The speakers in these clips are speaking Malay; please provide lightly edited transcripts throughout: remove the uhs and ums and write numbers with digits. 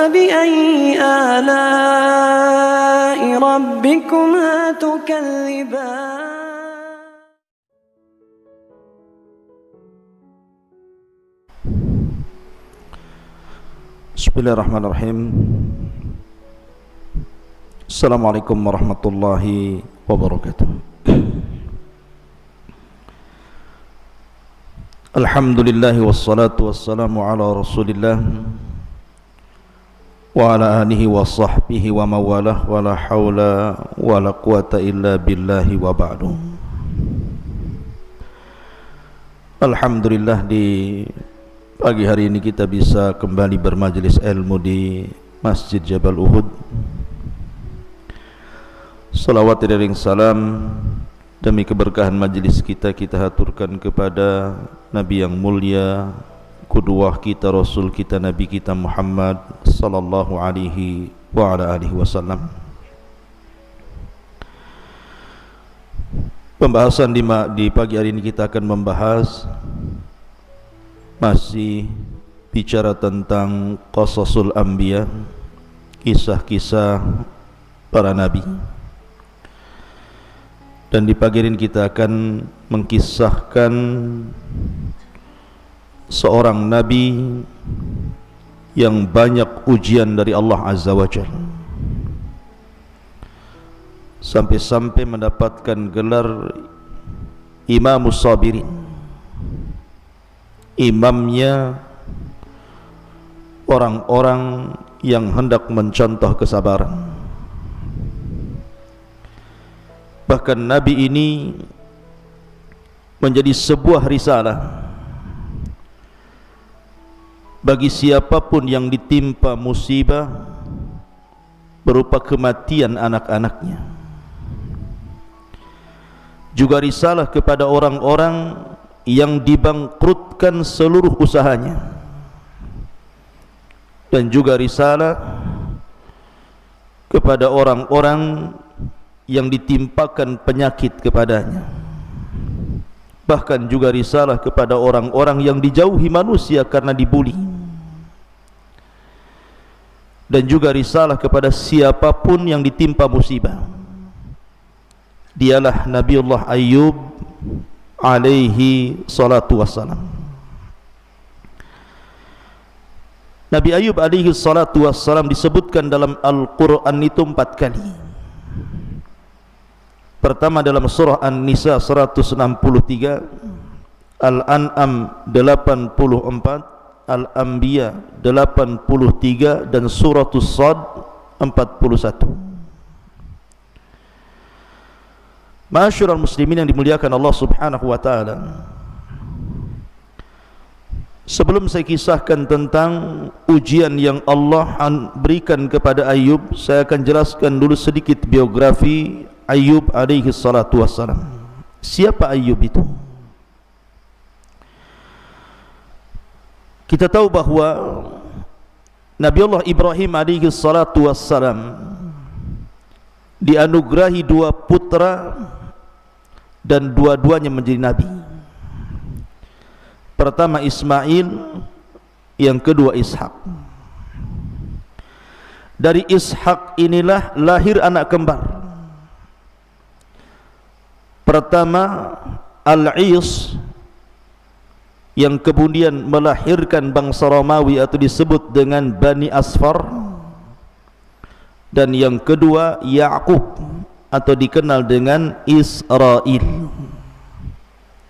فبأي آلاء ربكما تكذبان Bismillahirrahmanirrahim. Assalamualaikum warahmatullahi wabarakatuh. Alhamdulillah wassalatu wassalamu ala Rasulillah wa ala alihi wa sahbihi wa mawalah wa la hawla wa la quwata illa billahi wa ba'du. Alhamdulillah, di pagi hari ini kita bisa kembali bermajelis ilmu di Masjid Jabal Uhud. Salawat dan salam demi keberkahan majelis kita haturkan kepada Nabi yang mulia, qudwah kita, Rasul kita, Nabi kita Muhammad sallallahu alaihi wa ala alihi wasallam. Pembahasan di pagi hari ini kita akan membahas masih bicara tentang qasasul anbiya, kisah-kisah para nabi. Dan di pagi ini kita akan mengkisahkan seorang nabi yang banyak ujian dari Allah Azza wa Jalla, sampai-sampai mendapatkan gelar Imamus Sabirin, imamnya orang-orang yang hendak mencontoh kesabaran. Bahkan Nabi ini menjadi sebuah risalah bagi siapapun yang ditimpa musibah berupa kematian anak-anaknya, juga risalah kepada orang-orang yang dibangkrutkan seluruh usahanya, dan juga risalah kepada orang-orang yang ditimpakan penyakit kepadanya, bahkan juga risalah kepada orang-orang yang dijauhi manusia karena dibuli, dan juga risalah kepada siapapun yang ditimpa musibah. Dialah Nabiullah Ayyub alaihi salatu wassalam. Nabi Ayyub alaihi salatu wassalam disebutkan dalam Al-Quran itu 4 kali. Pertama dalam surah An-Nisa 163, Al-An'am 84, Al-Anbiya 83, dan Suratul Sad 41. Ma'asyiral muslimin yang dimuliakan Allah Subhanahu wa taala, sebelum saya kisahkan tentang ujian yang Allah berikan kepada Ayyub, saya akan jelaskan dulu sedikit biografi Ayyub alaihi salatu wassalam. Siapa Ayyub itu? Kita tahu bahwa Nabiullah Ibrahim alaihi salatu wassalam dianugerahi 2 putra dan dua-duanya menjadi nabi. Pertama Ismail, yang kedua Ishak. Dari Ishak inilah lahir anak kembar. Pertama Al-Is, yang kemudian melahirkan bangsa Romawi atau disebut dengan Bani Asfar, dan yang kedua Ya'qub atau dikenal dengan Israel.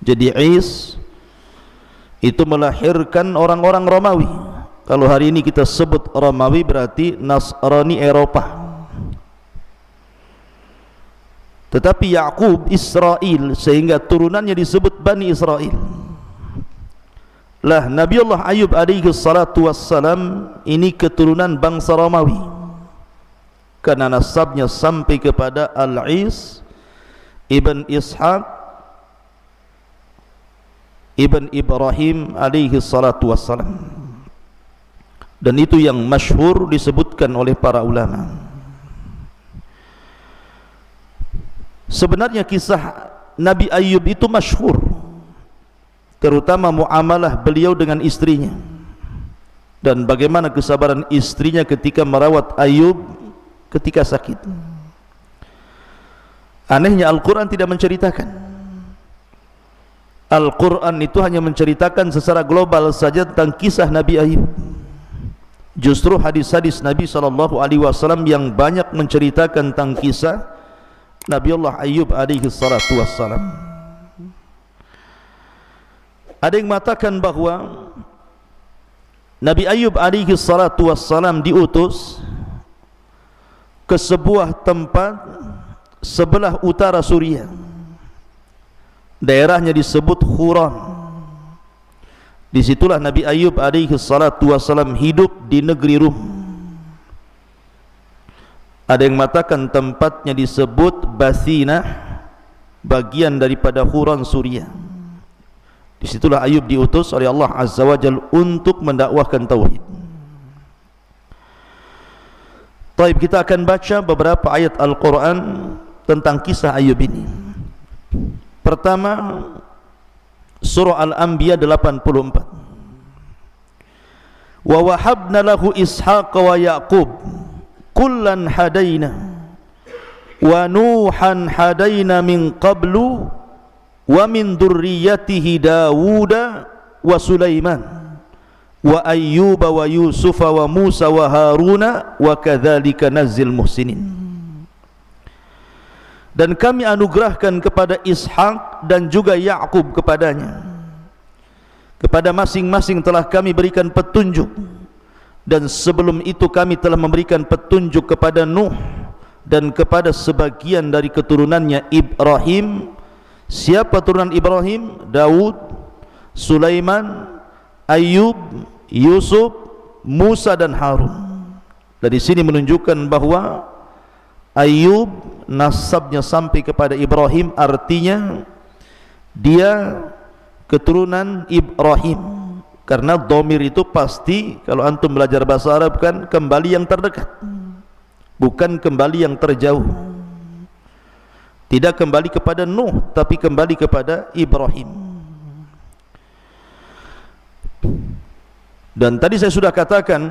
Jadi Is itu melahirkan orang-orang Romawi. Kalau hari ini kita sebut Romawi berarti Nasrani Eropa. Tetapi Ya'qub Israel, sehingga turunannya disebut Bani Israel. Lah Nabiullah Ayyub alaihi salatu wassalam ini keturunan bangsa Romawi, karena nasabnya sampai kepada Al-Is ibn Ishaq ibn Ibrahim alaihi salatu wassalam. Dan itu yang masyhur disebutkan oleh para ulama. Sebenarnya kisah Nabi Ayyub itu masyhur, terutama muamalah beliau dengan istrinya. dan bagaimana kesabaran istrinya ketika merawat Ayub ketika sakit. Anehnya Al-Quran tidak menceritakan. Al-Quran itu hanya menceritakan secara global saja tentang kisah Nabi Ayub. Justru hadis-hadis Nabi SAW yang banyak menceritakan tentang kisah Nabiullah Ayub alaihi salatu wassalam. Ada yang mengatakan bahwa Nabi Ayub alaihi salatu wassalam diutus ke sebuah tempat sebelah utara Suriah. Daerahnya disebut Huran. Disitulah Nabi Ayub alaihi salatu wassalam hidup di negeri Rum. Ada yang mengatakan tempatnya disebut Basina, bagian daripada Huran Suriah. Disitulah Ayub diutus oleh Allah Azza wa Jalla untuk mendakwahkan tauhid. Taib, kita akan baca beberapa ayat Al-Quran tentang kisah Ayub ini. Pertama, surah Al-Anbiya 84. Wa wahabna lahu Ishaq wa Yaqub kullan hadaina wa Nuhan hadaina min qablu wa min dzurriyyatihi Dawuda wa Sulaiman wa Ayyuba wa Yusufa wa Musa wa Haruna wa kadzalika nazzil muhsinin. Dan kami anugerahkan kepada Ishak dan juga Yaqub kepadanya. Kepada masing-masing telah kami berikan petunjuk, dan sebelum itu kami telah memberikan petunjuk kepada Nuh dan kepada sebagian dari keturunannya Ibrahim. Siapa turunan Ibrahim? Daud, Sulaiman, Ayub, Yusuf, Musa dan Harun. Dari sini menunjukkan bahwa Ayub nasabnya sampai kepada Ibrahim, artinya dia keturunan Ibrahim. Karena dhamir itu pasti, kalau antum belajar bahasa Arab kan, kembali yang terdekat, bukan kembali yang terjauh. Tidak kembali kepada Nuh, tapi kembali kepada Ibrahim. Dan tadi saya sudah katakan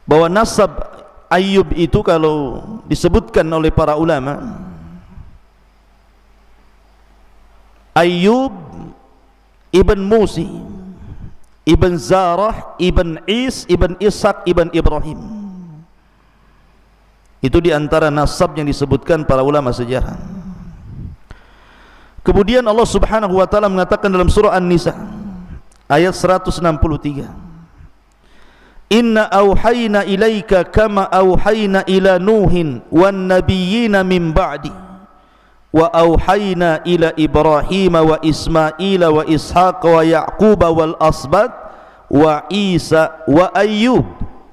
bahwa nasab Ayub itu kalau disebutkan oleh para ulama, Ayub ibn Musi, ibn Zarah, ibn Is, ibn Ishaq, ibn Ibrahim. Itu diantara nasab yang disebutkan para ulama sejarah. Kemudian Allah Subhanahu wa taala mengatakan dalam surah An-Nisa ayat 163, Inna auhayna ilaika kama auhayna ila Nuhin wan nabiyyina min ba'di wa auhayna ila Ibrahim wa Ismail wa Ishaq wa Yaqub wal asbat wa Isa wa Ayyub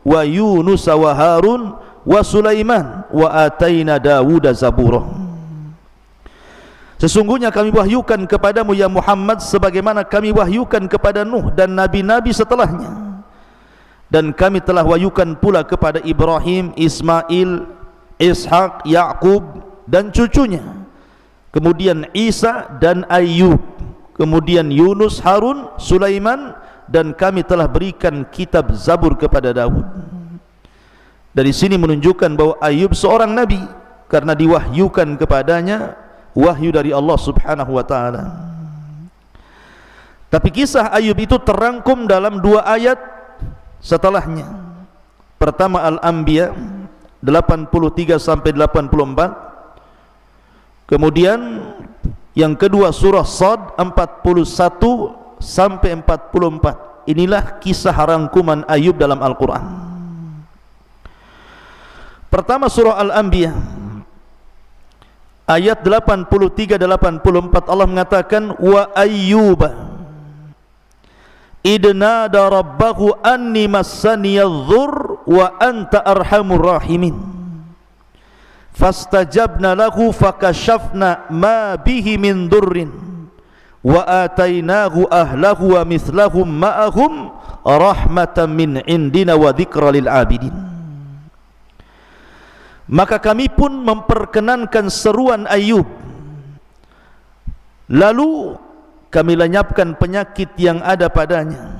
wa Yunus wa Harun wa Sulaiman wa ataina Dawuda zabura. Sesungguhnya kami wahyukan kepadamu ya Muhammad sebagaimana kami wahyukan kepada Nuh dan nabi-nabi setelahnya. Dan kami telah wahyukan pula kepada Ibrahim, Ismail, Ishak, Yaqub dan cucunya, kemudian Isa dan Ayyub, kemudian Yunus, Harun, Sulaiman, dan kami telah berikan kitab Zabur kepada Daud. Dari sini menunjukkan bahwa Ayyub seorang nabi karena diwahyukan kepadanya wahyu dari Allah Subhanahu wa taala. Tapi kisah Ayyub itu terangkum dalam dua ayat setelahnya. Pertama Al-Anbiya 83 sampai 84. Kemudian yang kedua surah Shad 41 sampai 44. Inilah kisah rangkuman Ayyub dalam Al-Qur'an. Pertama surah Al-Anbiya ayat 83-84 Allah mengatakan wa Ayyuba idnada rabbahu anni massaniyadh-dhurr wa anta arhamur rahimin fastajabna lahu fakashafna ma bihi min dhurrin wa atainahu ahlahu wa mithlahum ma'ahum rahmatan min indina wa dzikra lil abidin. Maka kami pun memperkenankan seruan Ayyub, lalu kami lenyapkan penyakit yang ada padanya,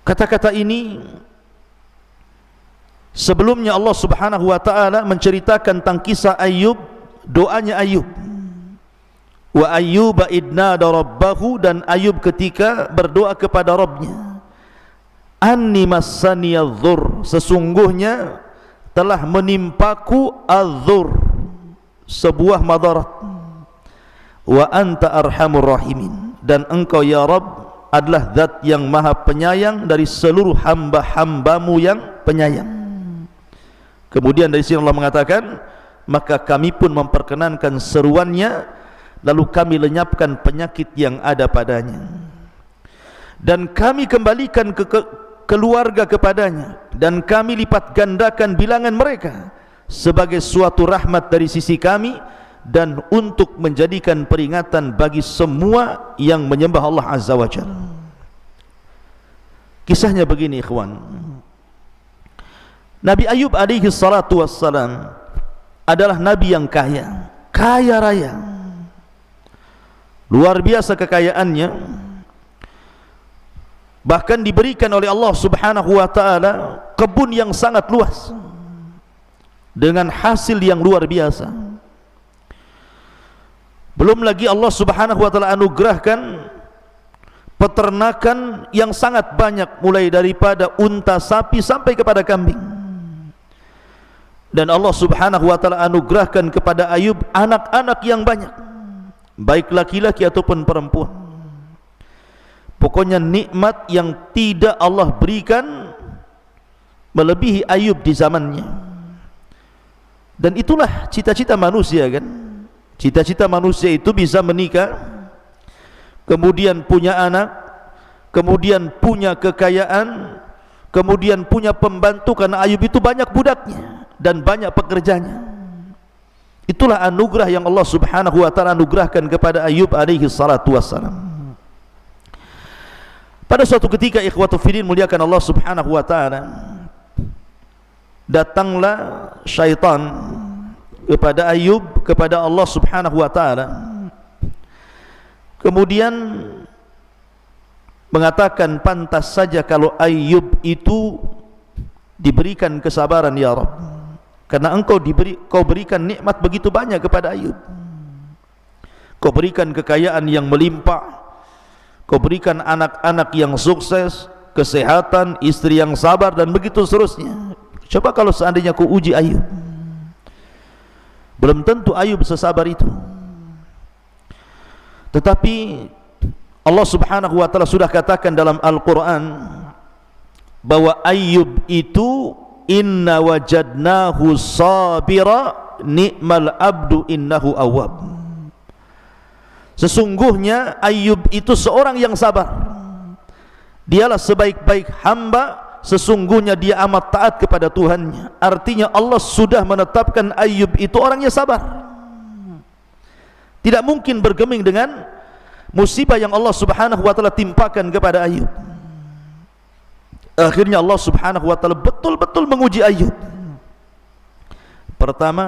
Kata-kata ini sebelumnya Allah Subhanahu wa taala menceritakan tentang kisah Ayub, doanya Ayub. Wa ayyuba idnada rabbahu, dan Ayub ketika berdoa kepada Rabbnya, anni massaniyadh-dhur, sesungguhnya telah menimpaku adh-dhur, sebuah madarat, wa anta arhamur rahimin, dan engkau ya Rabb adalah zat yang maha penyayang dari seluruh hamba-hambamu yang penyayang. Kemudian dari sini Allah mengatakan, maka kami pun memperkenankan seruannya, lalu kami lenyapkan penyakit yang ada padanya, dan kami kembalikan keluarga kepadanya, dan kami lipat gandakan bilangan mereka sebagai suatu rahmat dari sisi kami, dan untuk menjadikan peringatan bagi semua yang menyembah Allah Azza wa Jalla. Kisahnya begini ikhwan, Nabi Ayub alaihi salatu wassalam adalah Nabi yang kaya, kaya raya, luar biasa kekayaannya, bahkan diberikan oleh Allah Subhanahu wa taala kebun yang sangat luas dengan hasil yang luar biasa. Belum lagi Allah Subhanahu wa taala anugerahkan peternakan yang sangat banyak, mulai daripada unta, sapi sampai kepada kambing. Dan Allah Subhanahu wa taala anugerahkan kepada Ayub anak-anak yang banyak, baik laki-laki ataupun perempuan. Pokoknya nikmat yang tidak Allah berikan melebihi Ayub di zamannya. Dan itulah cita-cita manusia kan. Cita-cita manusia itu bisa menikah, kemudian punya anak, kemudian punya kekayaan, kemudian punya pembantu, karena Ayub itu banyak budaknya dan banyak pekerjanya. Itulah anugerah yang Allah Subhanahu wa taala anugerahkan kepada Ayub alaihi salatu wassalam. Pada suatu ketika, ikhwatu fillah muliakan Allah Subhanahu wa taala, datanglah syaitan kepada Ayub, kepada Allah Subhanahu wa taala, kemudian mengatakan, pantas saja kalau Ayub itu diberikan kesabaran ya Rabb, karena kau berikan nikmat begitu banyak kepada Ayub. Kau berikan kekayaan yang melimpah, kau berikan anak-anak yang sukses, kesehatan, istri yang sabar, dan begitu seterusnya. Coba kalau seandainya kau uji Ayub, belum tentu Ayub sesabar itu. Tetapi Allah Subhanahu wa taala sudah katakan dalam Al-Qur'an bahwa Ayub itu inna wajadnahu sabira ni'mal abdu innahu awwab. Sesungguhnya Ayub itu seorang yang sabar, dialah sebaik-baik hamba, sesungguhnya dia amat taat kepada Tuhannya. Artinya Allah sudah menetapkan Ayub itu orangnya sabar, tidak mungkin bergeming dengan musibah yang Allah Subhanahu wa taala timpakan kepada Ayub. Akhirnya Allah Subhanahu wa taala betul-betul menguji Ayub. Pertama,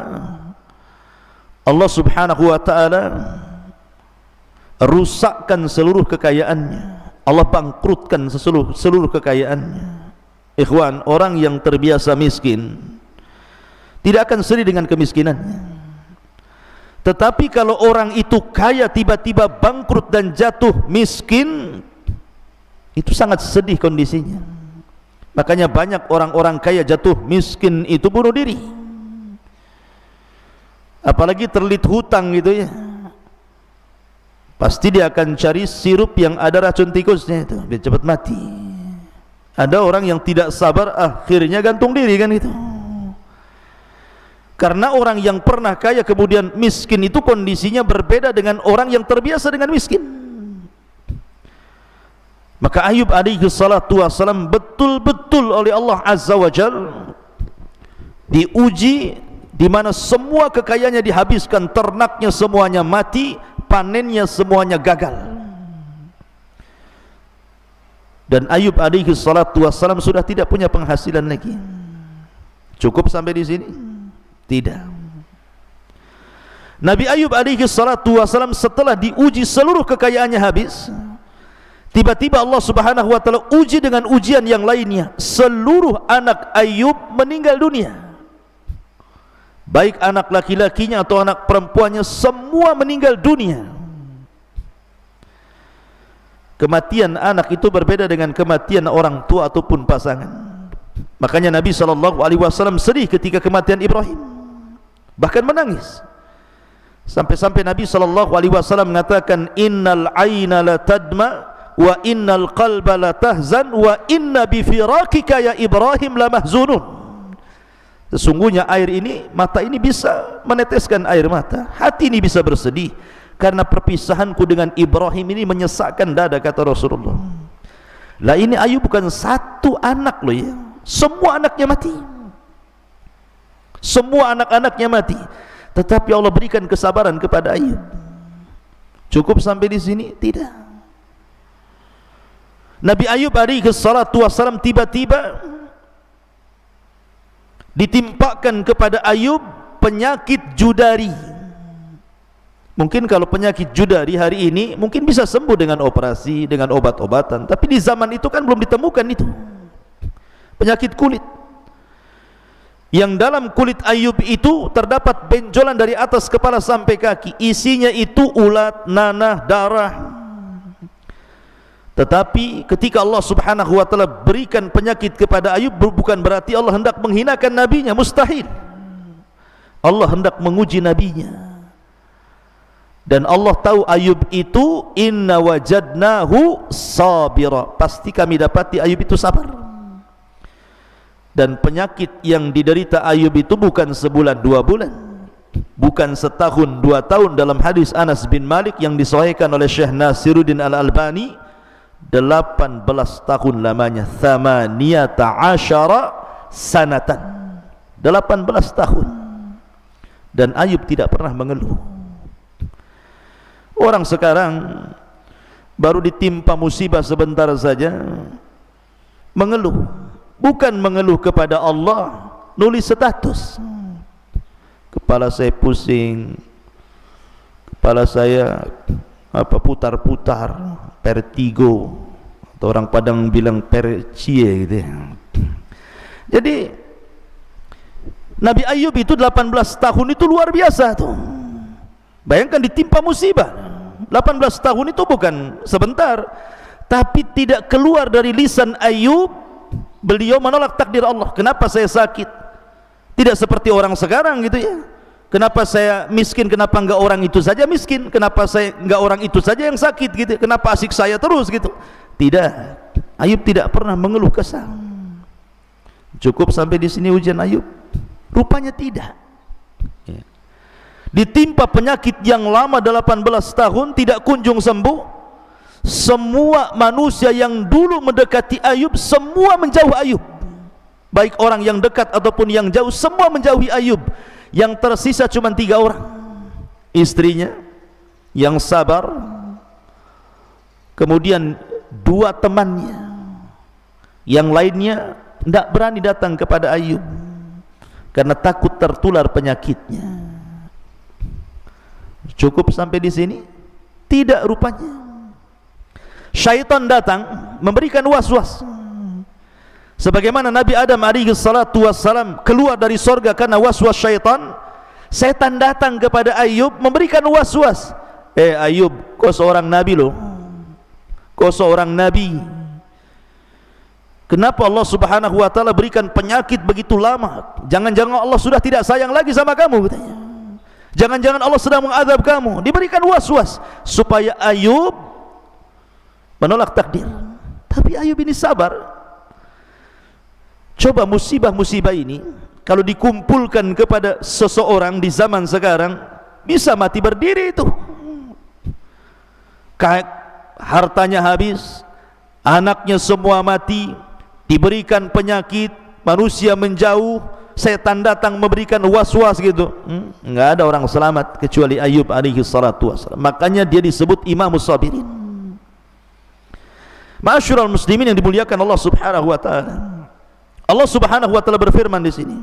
Allah Subhanahu wa taala rusakkan seluruh kekayaannya. Allah bangkrutkan seluruh kekayaannya. Ikhwan, orang yang terbiasa miskin tidak akan sedih dengan kemiskinannya. Tetapi kalau orang itu kaya tiba-tiba bangkrut dan jatuh miskin, itu sangat sedih kondisinya. Makanya banyak orang-orang kaya jatuh miskin itu bunuh diri, apalagi terlilit hutang gitu ya. Pasti dia akan cari sirup yang ada racun tikusnya itu biar cepat mati. Ada orang yang tidak sabar, akhirnya gantung diri kan itu. Karena orang yang pernah kaya kemudian miskin itu kondisinya berbeda dengan orang yang terbiasa dengan miskin. Maka Ayub alaihi salatu wassalam betul-betul oleh Allah Azza wa Jalla diuji, di mana semua kekayaannya dihabiskan, ternaknya semuanya mati, panennya semuanya gagal. Dan Ayub alaihi salatu wassalam sudah tidak punya penghasilan lagi. Cukup sampai di sini? Tidak. Nabi Ayub alaihi salatu wassalam setelah diuji seluruh kekayaannya habis, Tiba-tiba Allah Subhanahu wa taala uji dengan ujian yang lainnya. Seluruh anak Ayub meninggal dunia, baik anak laki-lakinya atau anak perempuannya, semua meninggal dunia. Kematian anak itu berbeda dengan kematian orang tua ataupun pasangan. Makanya Nabi SAW sedih ketika kematian Ibrahim, bahkan menangis. Sampai-sampai Nabi SAW mengatakan, innal aina la tadma wa innal qalba la tahzan wa inna bi firakika ya Ibrahim la mahzunun. Sesungguhnya air ini, mata ini bisa meneteskan air mata, hati ini bisa bersedih karena perpisahanku dengan Ibrahim ini menyesakkan dada, kata Rasulullah. Lah ini Ayub bukan satu anak loh ya, semua anaknya mati, semua anak-anaknya mati, tetapi Allah berikan kesabaran kepada Ayub. Cukup sampai di sini? Tidak. Nabi Ayub alaihi salatu wassalam tiba-tiba ditimpakan kepada Ayub penyakit judari. Mungkin kalau penyakit judari hari ini mungkin bisa sembuh dengan operasi, dengan obat-obatan, tapi di zaman itu kan belum ditemukan itu. Penyakit kulit yang dalam kulit Ayub itu terdapat benjolan dari atas kepala sampai kaki, isinya itu ulat, nanah, darah. Tetapi ketika Allah Subhanahu wa taala berikan penyakit kepada Ayub, bukan berarti Allah hendak menghinakan nabinya, mustahil. Allah hendak menguji nabinya. Dan Allah tahu Ayub itu, inna wajadnahu sabira, pasti kami dapati Ayub itu sabar. Dan penyakit yang diderita Ayub itu bukan sebulan 2 bulan, bukan setahun 2 tahun. Dalam hadis Anas bin Malik yang disahihkan oleh Syekh Nasiruddin Al-Albani, 18 tahun lamanya, 18 sanatan, 18 tahun. Dan Ayub tidak pernah mengeluh. Orang sekarang baru ditimpa musibah sebentar saja mengeluh, bukan mengeluh kepada Allah, nulis status, kepala saya pusing, kepala saya putar-putar, vertigo, atau orang Padang bilang percie gitu ya. Jadi Nabi Ayub itu 18 tahun itu luar biasa tuh. Bayangkan ditimpa musibah 18 tahun itu bukan sebentar, tapi tidak keluar dari lisan Ayub beliau menolak takdir Allah. Kenapa saya sakit? Tidak seperti orang sekarang gitu ya. Kenapa saya miskin? Kenapa enggak orang itu saja miskin? Kenapa saya enggak orang itu saja yang sakit gitu? Kenapa asik saya terus gitu? Tidak. Ayub tidak pernah mengeluh kesah. Cukup sampai di sini ujian Ayub? Rupanya tidak. Ditimpa penyakit yang lama 18 tahun tidak kunjung sembuh. Semua manusia yang dulu mendekati Ayub semua menjauh Ayub, baik orang yang dekat ataupun yang jauh, semua menjauhi Ayub. Yang tersisa cuma 3 orang, istrinya yang sabar, kemudian 2 temannya, yang lainnya tidak berani datang kepada Ayub karena takut tertular penyakitnya. Cukup sampai di sini? Tidak rupanya. Syaitan datang memberikan was-was. Sebagaimana Nabi Adam alaihi salatu wassalam keluar dari sorga karena was-was syaitan, setan datang kepada Ayub memberikan was-was. Ayub, kau seorang nabi loh, kau seorang nabi. Kenapa Allah Subhanahu wa taala berikan penyakit begitu lama? Jangan-jangan Allah sudah tidak sayang lagi sama kamu, katanya. Jangan-jangan Allah sedang mengadab kamu. Diberikan was-was supaya Ayub menolak takdir. Tapi Ayub ini sabar. Coba musibah-musibah ini kalau dikumpulkan kepada seseorang di zaman sekarang, bisa mati berdiri itu. Hartanya habis, anaknya semua mati, diberikan penyakit, manusia menjauh, setan datang memberikan was-was gitu. Enggak ada orang selamat kecuali Ayub alaihi salatu wassalam. Makanya dia disebut Imamus Sabirin. Ma'asyiral muslimin yang dimuliakan Allah Subhanahu wa taala. Allah Subhanahu wa taala berfirman di sini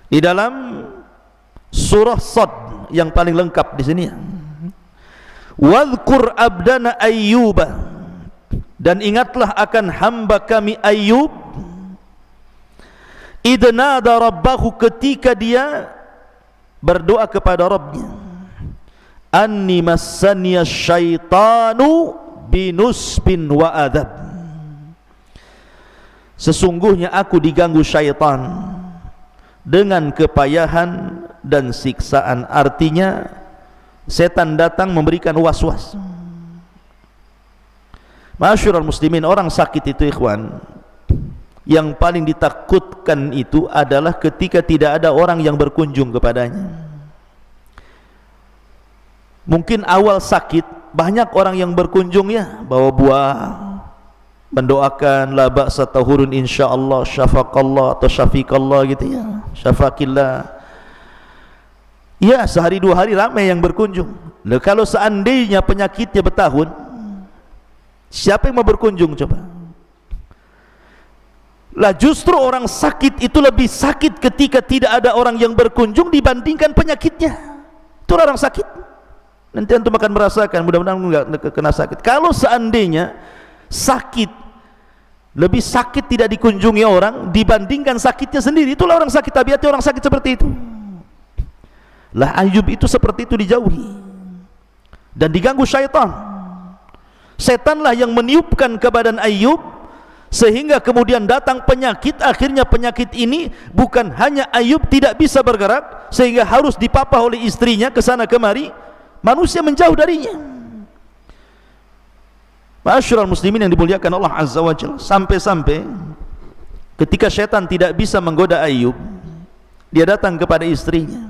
di dalam surah Sad yang paling lengkap di sini. Wadhkur abdana Ayyuba, dan ingatlah akan hamba kami Ayyub, idnada rabbahu, ketika dia berdoa kepada Rabbnya, anni massaniya syaitanu binusbin wa adab, sesungguhnya aku diganggu syaitan dengan kepayahan dan siksaan. Artinya setan datang memberikan was-was. Ma'asyiral muslimin, orang sakit itu ikhwan, yang paling ditakutkan itu adalah ketika tidak ada orang yang berkunjung kepadanya. Mungkin awal sakit banyak orang yang berkunjung, ya, bawa buah, mendoakan la ba'sa tahurun insyaallah, syafaqallah atau syafiqallah gitu ya, syafaqillah. Ya, sehari dua hari ramai yang berkunjung. Nah, kalau seandainya penyakitnya bertahun, siapa yang mau berkunjung coba? Lah justru orang sakit itu lebih sakit ketika tidak ada orang yang berkunjung dibandingkan penyakitnya. Itu orang sakit. Nanti antum akan merasakan, mudah-mudahan enggak kena sakit. Kalau seandainya sakit, lebih sakit tidak dikunjungi orang dibandingkan sakitnya sendiri, itulah orang sakit, tabiatnya orang sakit seperti itu. Lah Ayyub itu seperti itu, dijauhi dan diganggu syaitan. Setanlah yang meniupkan ke badan Ayyub sehingga kemudian datang penyakit. Akhirnya penyakit ini bukan hanya Ayyub tidak bisa bergerak sehingga harus dipapah oleh istrinya ke sana kemari, manusia menjauh darinya. Ma'asyiral muslimin yang dimuliakan Allah Azza wa Jalla, sampai-sampai ketika syaitan tidak bisa menggoda Ayyub, dia datang kepada istrinya,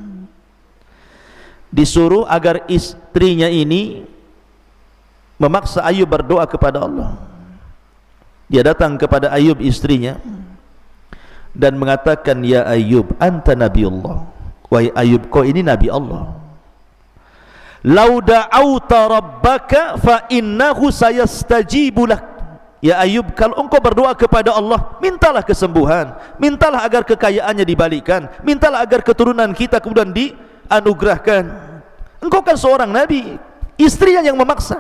disuruh agar istrinya ini memaksa Ayyub berdoa kepada Allah. Dia datang kepada Ayyub istrinya dan mengatakan, ya Ayyub, anta nabiullah, wahai Ayyub, kau ini nabi Allah. Lau da'auta rabbaka fa innahu sayastajibu lak. Ya Ayyub, kalau engkau berdoa kepada Allah, mintalah kesembuhan, mintalah agar kekayaannya dibalikkan, mintalah agar keturunan kita kemudian dianugerahkan. Engkau kan seorang nabi. Istrinya yang memaksa.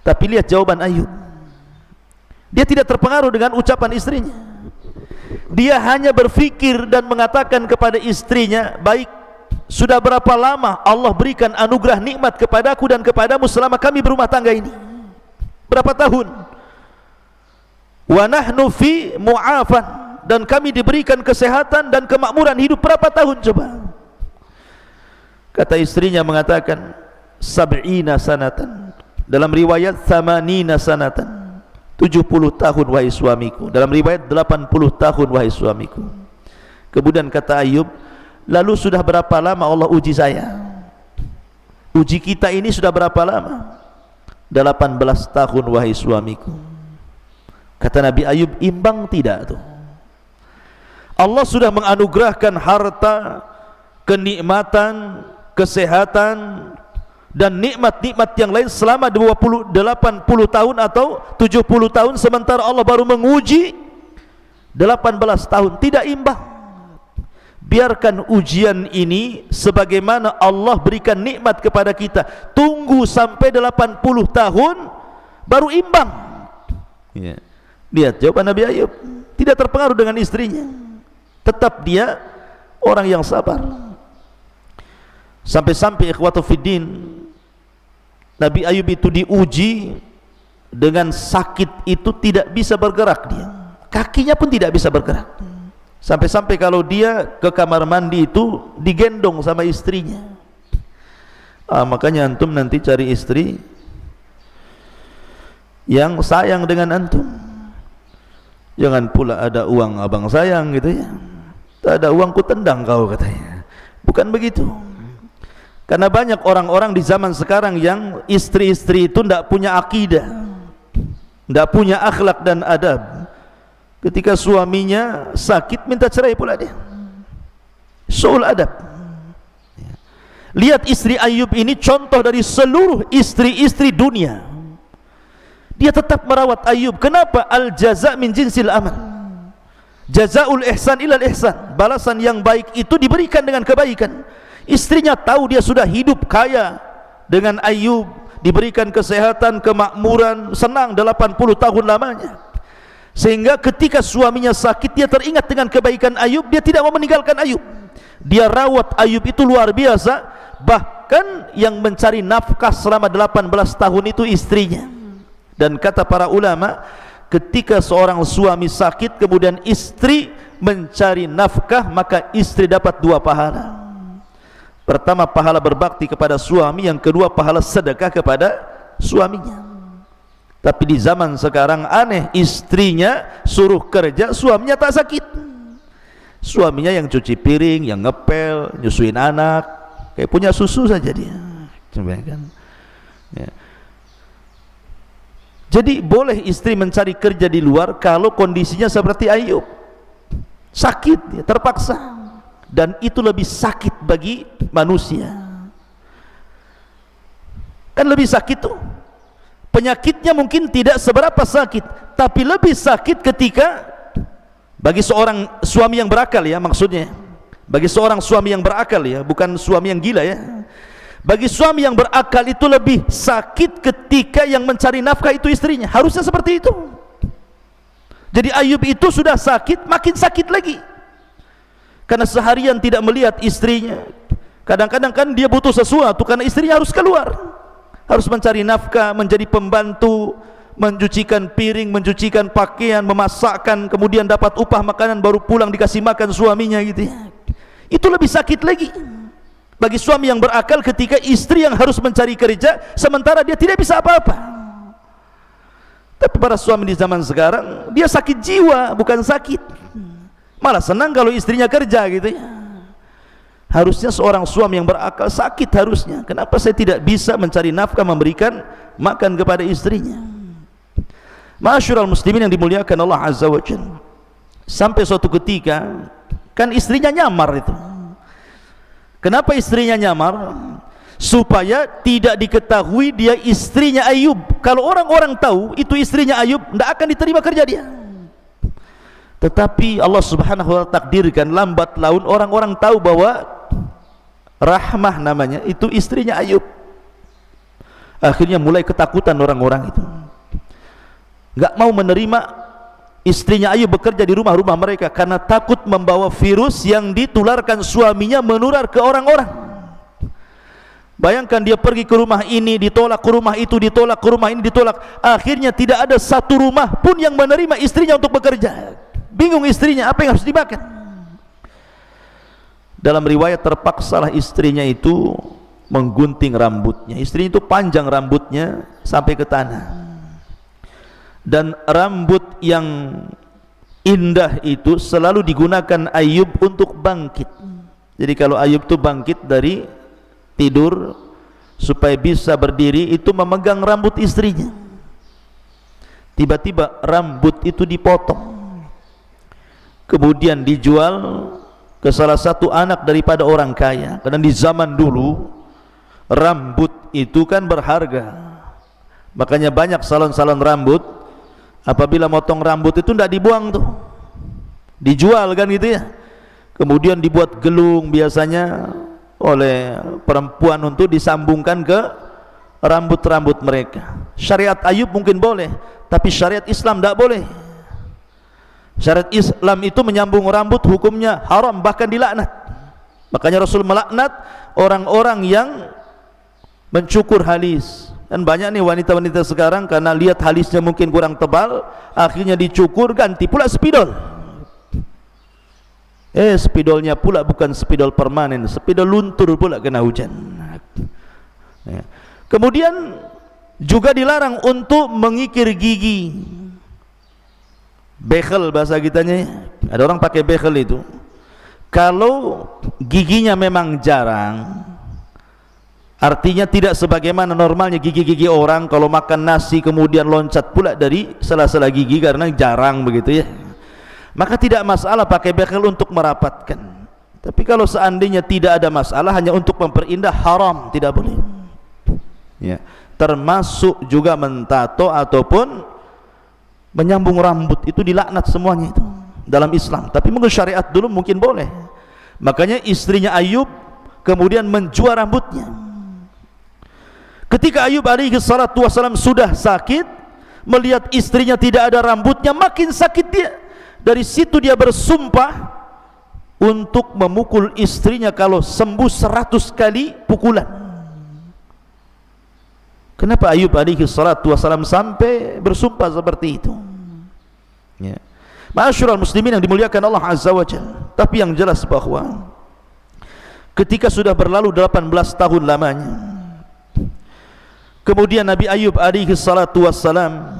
Tapi lihat jawaban Ayyub. Dia tidak terpengaruh dengan ucapan istrinya. Dia hanya berfikir dan mengatakan kepada istrinya, baik, sudah berapa lama Allah berikan anugerah nikmat kepadaku dan kepadamu selama kami berumah tangga ini? Berapa tahun? Wa nahnu fi mu'afan, dan kami diberikan kesehatan dan kemakmuran hidup berapa tahun coba? Kata istrinya mengatakan, sab'ina sanatan. Dalam riwayat thamanina sanatan, 70 tahun wahai suamiku. Dalam riwayat 80 tahun wahai suamiku. Kemudian kata Ayyub, lalu sudah berapa lama Allah uji saya? Uji kita ini sudah berapa lama? 18 tahun wahai suamiku. Kata Nabi Ayyub, imbang tidak tuh? Allah sudah menganugerahkan harta, kenikmatan, kesehatan dan nikmat-nikmat yang lain selama 80 tahun atau 70 tahun, sementara Allah baru menguji 18 tahun. Tidak imbang. Biarkan ujian ini sebagaimana Allah berikan nikmat kepada kita. Tunggu sampai 80 tahun baru imbang. Ya. Lihat jawaban Nabi Ayyub, tidak terpengaruh dengan istrinya. Tetap dia orang yang sabar. Sampai-sampai ikhwatu fiddin, Nabi Ayyub itu diuji dengan sakit itu tidak bisa bergerak dia. Kakinya pun tidak bisa bergerak. Sampai-sampai kalau dia ke kamar mandi itu digendong sama istrinya. Makanya antum nanti cari istri yang sayang dengan antum. Jangan pula ada uang abang sayang gitu ya. Tak ada uang ku tendang kau katanya. Bukan begitu. Karena banyak orang-orang di zaman sekarang yang istri-istri itu tidak punya akidah, tidak punya akhlak dan adab. Ketika suaminya sakit minta cerai pula dia. Su'ul adab. Lihat istri Ayyub ini contoh dari seluruh istri-istri dunia. Dia tetap merawat Ayyub. Kenapa? Al jaza' min jinsil amal. Jazaul ihsan ilal ihsan. Balasan yang baik itu diberikan dengan kebaikan. Istrinya tahu dia sudah hidup kaya, dengan Ayub, diberikan kesehatan, kemakmuran, senang 80 tahun lamanya. Sehingga ketika suaminya sakit, dia teringat dengan kebaikan Ayub, dia tidak mau meninggalkan Ayub. Dia rawat Ayub itu luar biasa. Bahkan yang mencari nafkah selama 18 tahun itu istrinya. Dan kata para ulama, ketika seorang suami sakit kemudian istri mencari nafkah, maka istri dapat 2 pahala. Pertama, pahala berbakti kepada suami, yang kedua pahala sedekah kepada suaminya. Tapi di zaman sekarang aneh, istrinya suruh kerja, suaminya tak sakit. Suaminya yang cuci piring, yang ngepel, nyusuin anak, kayak punya susu saja dia. Kan? Ya. Jadi boleh istri mencari kerja di luar kalau kondisinya seperti Ayub, sakit, ya, terpaksa. Dan itu lebih sakit bagi manusia. Kan lebih sakit tuh. Penyakitnya mungkin tidak seberapa sakit, tapi lebih sakit ketika bagi seorang suami yang berakal, ya, maksudnya bagi seorang suami yang berakal, ya, bukan suami yang gila, ya. Bagi suami yang berakal itu lebih sakit ketika yang mencari nafkah itu istrinya. Harusnya seperti itu. Jadi Ayub itu sudah sakit, makin sakit lagi karena seharian tidak melihat istrinya. Kadang-kadang kan dia butuh sesuatu karena istrinya harus keluar, harus mencari nafkah, menjadi pembantu, mencucikan piring, mencucikan pakaian, memasakkan, kemudian dapat upah makanan, baru pulang dikasih makan suaminya gitu, ya. Itu lebih sakit lagi bagi suami yang berakal ketika istri yang harus mencari kerja sementara dia tidak bisa apa-apa. Tapi para suami di zaman sekarang, dia sakit jiwa, bukan sakit, malah senang kalau istrinya kerja gitu, ya. Harusnya seorang suami yang berakal sakit harusnya. Kenapa saya tidak bisa mencari nafkah, memberikan makan kepada istrinya? Ma'asyiral muslimin yang dimuliakan Allah Azza wa Jalla. Sampai suatu ketika kan istrinya nyamar itu. Kenapa istrinya nyamar? Supaya tidak diketahui dia istrinya Ayub. Kalau orang-orang tahu itu istrinya Ayub, tidak akan diterima kerja dia. Tetapi Allah Subhanahu wa ta'ala takdirkan lambat laun orang-orang tahu bahwa Rahmah namanya itu istrinya Ayub. Akhirnya mulai ketakutan orang-orang itu, nggak mau menerima istrinya Ayub bekerja di rumah-rumah mereka karena takut membawa virus yang ditularkan suaminya menular ke orang-orang. Bayangkan dia pergi ke rumah ini ditolak, ke rumah itu ditolak, ke rumah ini ditolak, akhirnya tidak ada satu rumah pun yang menerima istrinya untuk bekerja. Bingung istrinya apa yang harus dimakan. Dalam riwayat terpaksalah istrinya itu menggunting rambutnya. Istrinya itu panjang rambutnya sampai ke tanah. Dan rambut yang indah itu selalu digunakan Ayub untuk bangkit. Jadi kalau Ayub itu bangkit dari tidur supaya bisa berdiri, itu memegang rambut istrinya. Tiba-tiba rambut itu dipotong, kemudian dijual ke salah satu anak daripada orang kaya. Karena di zaman dulu rambut itu kan berharga, makanya banyak salon-salon rambut apabila motong rambut itu tidak dibuang tuh, dijual kan gitu, ya. Kemudian dibuat gelung biasanya oleh perempuan untuk disambungkan ke rambut-rambut mereka. Syariat Ayub mungkin boleh, tapi syariat Islam tidak boleh. Syariat Islam itu menyambung rambut hukumnya haram, bahkan dilaknat. Makanya Rasul melaknat orang-orang yang mencukur halis. Dan banyak nih wanita-wanita sekarang karena lihat halisnya mungkin kurang tebal, akhirnya dicukur, ganti pula spidol. Spidolnya pula bukan spidol permanen, spidol luntur pula kena hujan. Kemudian juga dilarang untuk mengikir gigi. Bekel bahasa kitanya, ada orang pakai bekel itu. Kalau giginya memang jarang, artinya tidak sebagaimana normalnya gigi-gigi orang kalau makan nasi kemudian loncat pula dari sela-sela gigi karena jarang begitu, ya, maka tidak masalah pakai bekel untuk merapatkan. Tapi kalau seandainya tidak ada masalah, hanya untuk memperindah, haram, tidak boleh, ya. Termasuk juga mentato ataupun menyambung rambut, itu dilaknat semuanya itu dalam Islam. Tapi mungkin syariat dulu mungkin boleh. Makanya istrinya Ayub kemudian menjual rambutnya. Ketika Ayub alaihi salatu wassalam sudah sakit, melihat istrinya tidak ada rambutnya, makin sakit dia. Dari situ dia bersumpah untuk memukul istrinya kalau sembuh 100 kali pukulan. Kenapa Ayub alaihi salatu wassalam sampai bersumpah seperti itu? Ya. Ma'asyiral muslimin yang dimuliakan Allah Azza wa Jalla. Tapi yang jelas bahwa ketika sudah berlalu 18 tahun lamanya, kemudian Nabi Ayub alaihi salatu wassalam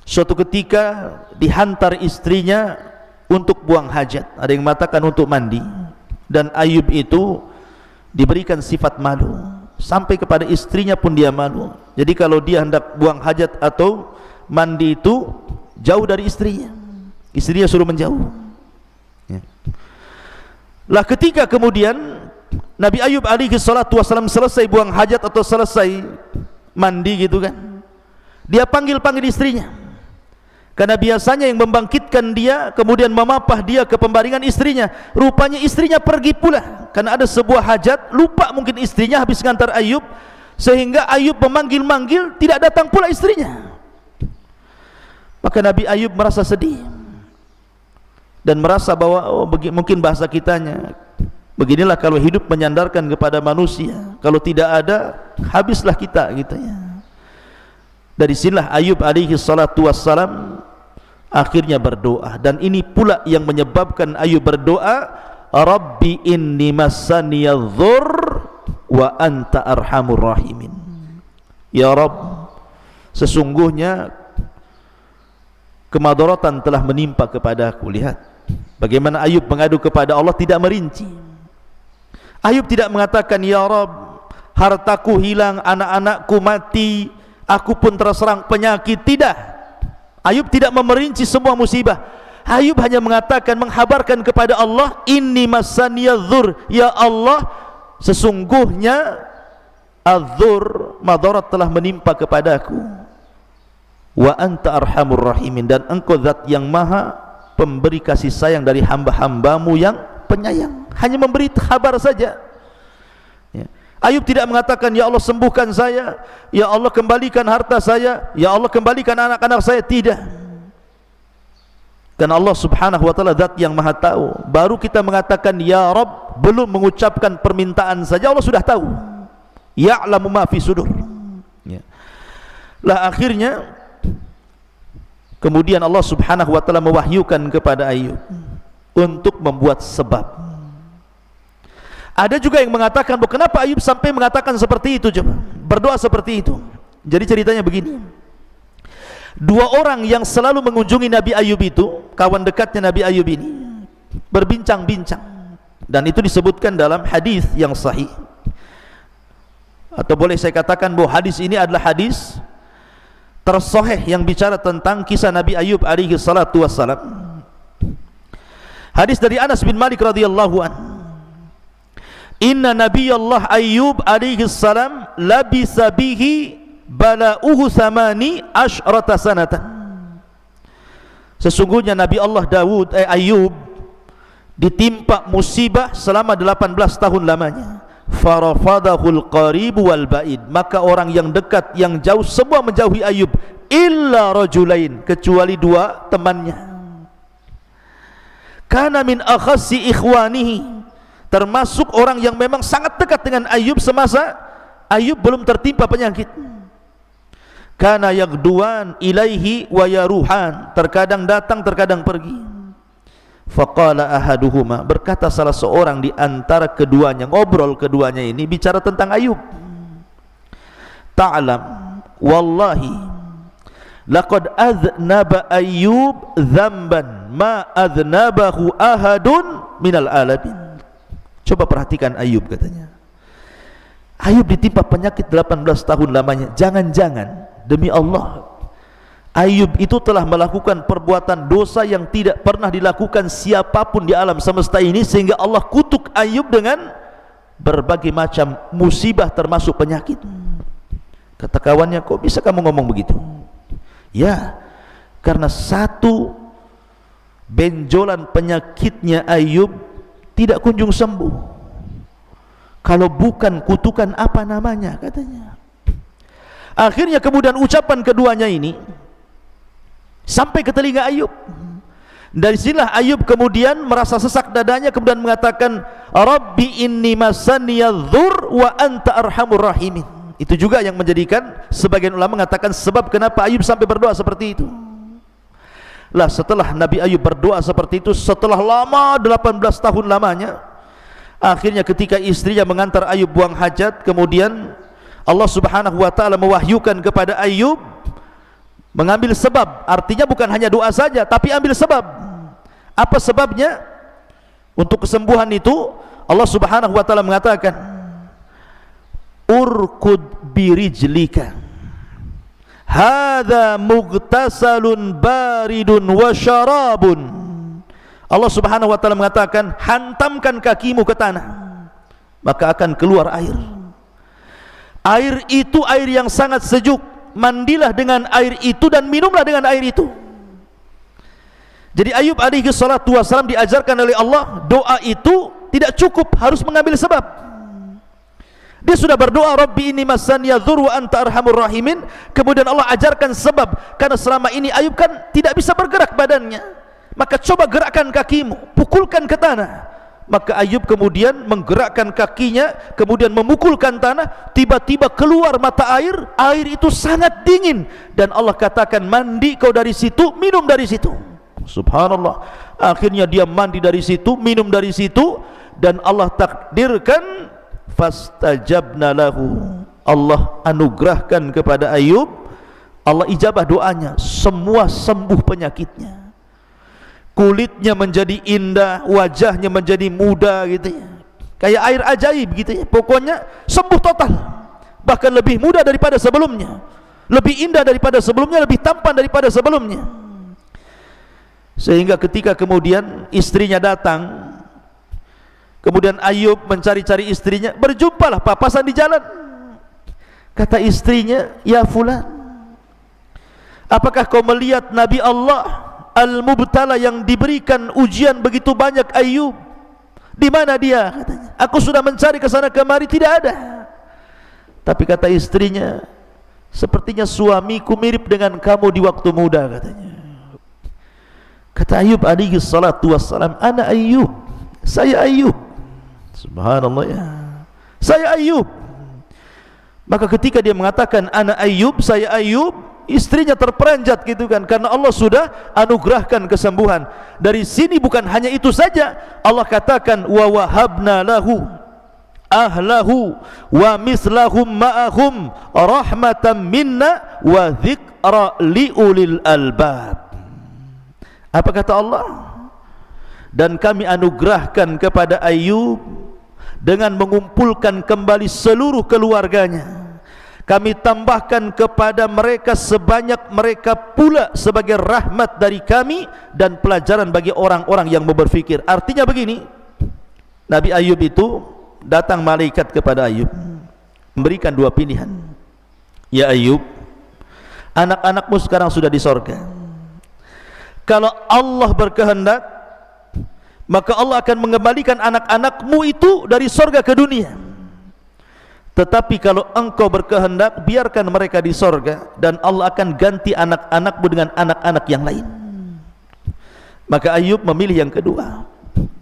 suatu ketika dihantar istrinya untuk buang hajat. Ada yang mengatakan untuk mandi. Dan Ayub itu diberikan sifat malu. Sampai kepada istrinya pun dia malu. Jadi kalau dia hendak buang hajat atau mandi itu jauh dari istrinya. Istrinya suruh menjauh. Ya. Lah ketika kemudian Nabi Ayub alaihi salatu wassalam selesai buang hajat atau selesai mandi gitu kan, dia panggil-panggil istrinya. Karena biasanya yang membangkitkan dia kemudian memapah dia ke pembaringan istrinya. Rupanya istrinya pergi pula karena ada sebuah hajat, lupa mungkin istrinya habis ngantar Ayub, sehingga Ayub memanggil-manggil tidak datang pula istrinya. Maka Nabi Ayub merasa sedih dan merasa bahwa mungkin bahasa kitanya, beginilah kalau hidup menyandarkan kepada manusia, kalau tidak ada habislah kita gitu ya. Dari sinilah Ayub alaihi salatu wassalam akhirnya berdoa, dan ini pula yang menyebabkan Ayub berdoa, Rabbi inni massaniyadh-dhurr wa anta arhamur rahimin. Ya Rabb, sesungguhnya kemadaratan telah menimpa kepadaku. Lihat bagaimana Ayub mengadu kepada Allah, tidak merinci. Ayub tidak mengatakan, ya Rabb, hartaku hilang, anak-anakku mati, aku pun terserang penyakit. Tidak. Ayub tidak memerinci semua musibah. Ayub hanya mengatakan, menghabarkan kepada Allah, inni massaniyadh-dhurr, ya Allah, sesungguhnya adh-dhurr, madarat telah menimpa kepadaku. Wa anta arhamur rahimin, dan engkau zat yang maha pemberi kasih sayang dari hamba-hambamu yang penyayang. Hanya memberi kabar saja. Ya. Ayub tidak mengatakan, ya Allah sembuhkan saya, ya Allah kembalikan harta saya, ya Allah kembalikan anak-anak saya. Tidak. Karena Allah subhanahu wa ta'ala zat yang maha tahu. Baru kita mengatakan ya Rabb, belum mengucapkan permintaan saja Allah sudah tahu. Ya'lamu ma fi sudur. Ya. Lah akhirnya kemudian Allah subhanahu wa ta'ala mewahyukan kepada Ayub untuk membuat sebab. Ada juga yang mengatakan, kenapa Ayub sampai mengatakan seperti itu, coba berdoa seperti itu. Jadi ceritanya begini, dua orang yang selalu mengunjungi Nabi Ayub itu, kawan dekatnya Nabi Ayub ini, berbincang-bincang, dan itu disebutkan dalam hadis yang sahih, atau boleh saya katakan bahwa hadis ini adalah hadis tersahih yang bicara tentang kisah Nabi Ayub alaihi salatu wassalam. Hadis dari Anas bin Malik radhiyallahu an, inna nabiyallah Ayub alaihi salam labisa bihi bala'uhu thamani asyrata sanatan. Sesungguhnya Nabi Allah Ayub ditimpa musibah selama 18 tahun lamanya. Farafadahul qarib wal ba'id, maka orang yang dekat yang jauh semua menjauhi Ayub, illa rajulain, kecuali dua temannya. Kana min akhassi ikhwanihi, termasuk orang yang memang sangat dekat dengan Ayub semasa Ayub belum tertimpa penyakit. Kana yagduan ilaihi wa yaruhan, terkadang datang terkadang pergi. Faqala ahaduhuma, berkata salah seorang di antara keduanya, ngobrol keduanya ini bicara tentang Ayub. Ta'lam wallahi laqad adznaba Ayub dzamban ma adznabahu ahadun minal alamin. Coba perhatikan Ayub, katanya Ayub ditimpa penyakit 18 tahun lamanya. Jangan-jangan demi Allah Ayub itu telah melakukan perbuatan dosa yang tidak pernah dilakukan siapapun di alam semesta ini, sehingga Allah kutuk Ayub dengan berbagai macam musibah termasuk penyakit. Kata kawannya, kok bisa kamu ngomong begitu? Ya, karena satu benjolan penyakitnya Ayub tidak kunjung sembuh. Kalau bukan kutukan apa namanya, katanya. Akhirnya kemudian ucapan keduanya ini sampai ke telinga Ayub. Dari sinilah Ayub kemudian merasa sesak dadanya, kemudian mengatakan, Rabbi inni masaniyadh-dhur wa anta arhamur rahimin. Itu juga yang menjadikan sebagian ulama mengatakan sebab kenapa Ayub sampai berdoa seperti itu. Lah setelah Nabi Ayub berdoa seperti itu, setelah lama 18 tahun lamanya, akhirnya ketika istrinya mengantar Ayub buang hajat, kemudian Allah Subhanahu wa taala mewahyukan kepada Ayub mengambil sebab. Artinya bukan hanya doa saja, tapi ambil sebab. Apa sebabnya? Untuk kesembuhan itu Allah Subhanahu wa taala mengatakan, urkud birijlika hadza mughtasalun baridun wa syarabun. Allah Subhanahu wa taala mengatakan, hantamkan kakimu ke tanah, maka akan keluar air. Air itu air yang sangat sejuk. Mandilah dengan air itu dan minumlah dengan air itu. Jadi Ayub alaihi salatu wassalam diajarkan oleh Allah, doa itu tidak cukup, harus mengambil sebab. Dia sudah berdoa, Rabbi inni masaniyadh-dhur wa anta arhamur rahimin. Kemudian Allah ajarkan sebab, karena selama ini Ayub kan tidak bisa bergerak badannya. Maka coba gerakkan kakimu, pukulkan ke tanah. Maka Ayub kemudian menggerakkan kakinya, kemudian memukulkan tanah. Tiba-tiba keluar mata air. Air itu sangat dingin, dan Allah katakan, mandi kau dari situ, minum dari situ. Subhanallah. Akhirnya dia mandi dari situ, minum dari situ, dan Allah takdirkan fastajabna lahu. Allah anugerahkan kepada Ayub, Allah ijabah doanya, semua sembuh penyakitnya. Kulitnya menjadi indah, wajahnya menjadi muda gitu ya. Kayak air ajaib gitu ya. Pokoknya sembuh total. Bahkan lebih muda daripada sebelumnya. Lebih indah daripada sebelumnya, lebih tampan daripada sebelumnya. Sehingga ketika kemudian istrinya datang, kemudian Ayub mencari-cari istrinya, berjumpalah papasan di jalan. Kata istrinya, ya fulan, apakah kau melihat Nabi Allah Al-Mubtala yang diberikan ujian begitu banyak Ayub? Di mana dia? Katanya, aku sudah mencari ke sana kemari, tidak ada. Tapi kata istrinya, sepertinya suamiku mirip dengan kamu di waktu muda, katanya. Kata Ayub alaihi salatu wassalam, ana Ayub, saya Ayub. Subhanallah ya, saya Ayub. Maka ketika dia mengatakan ana Ayub, saya Ayub, istrinya terperanjat gitu kan, karena Allah sudah anugerahkan kesembuhan. Dari sini bukan hanya itu saja, Allah katakan wa wahabna lahu ahlahu wa mislahum ma'ahum rahmatan minna wa dzikra liulil albab. Apa kata Allah? Dan kami anugerahkan kepada Ayub dengan mengumpulkan kembali seluruh keluarganya. Kami tambahkan kepada mereka sebanyak mereka pula sebagai rahmat dari kami dan pelajaran bagi orang-orang yang mau berfikir. Artinya begini, Nabi Ayub itu datang malaikat kepada Ayub, memberikan dua pilihan. Ya Ayub, anak-anakmu sekarang sudah di sorga. Kalau Allah berkehendak, maka Allah akan mengembalikan anak-anakmu itu dari sorga ke dunia. Tetapi kalau engkau berkehendak, biarkan mereka di sorga, dan Allah akan ganti anak-anakmu dengan anak-anak yang lain. Maka Ayub memilih yang kedua.